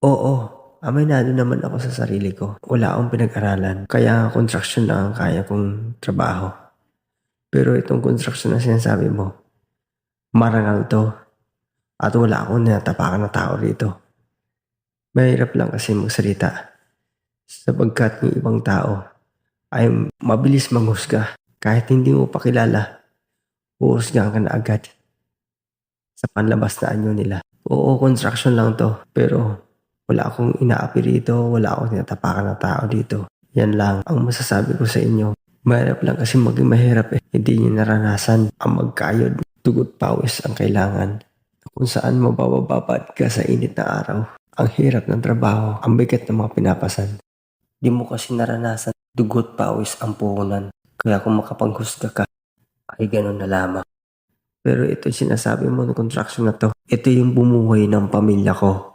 Oo, aminado naman ako sa sarili ko. Wala akong pinag-aralan, kaya construction lang ang kaya kong trabaho. Pero itong construction na sinasabi mo, marangal 'to at wala akong tinatapakan na tao rito. Mahirap lang kasi magsalita sapagkat yung ibang tao ay mabilis manghusga. Kahit hindi mo pa kilala, huhusgahan ka na agad sa panlabas na anyo nila. Oo, construction lang 'to, pero wala akong inaapi rito, wala akong tinatapakan na tao dito. Yan lang ang masasabi ko sa inyo. Mahirap lang kasi maging mahirap eh. Hindi niyo naranasan ang magkayod. Dugot pawis ang kailangan. Kung saan mabababad ka sa init na araw. Ang hirap ng trabaho, ang bigat ng mga pinapasan. Di mo kasi naranasan. Dugot pawis ang puhunan. Kaya kung makapanghusga ka, ay ganun na lamang. Pero ito sinasabi mo ng construction na to, ito yung bumuhay ng pamilya ko.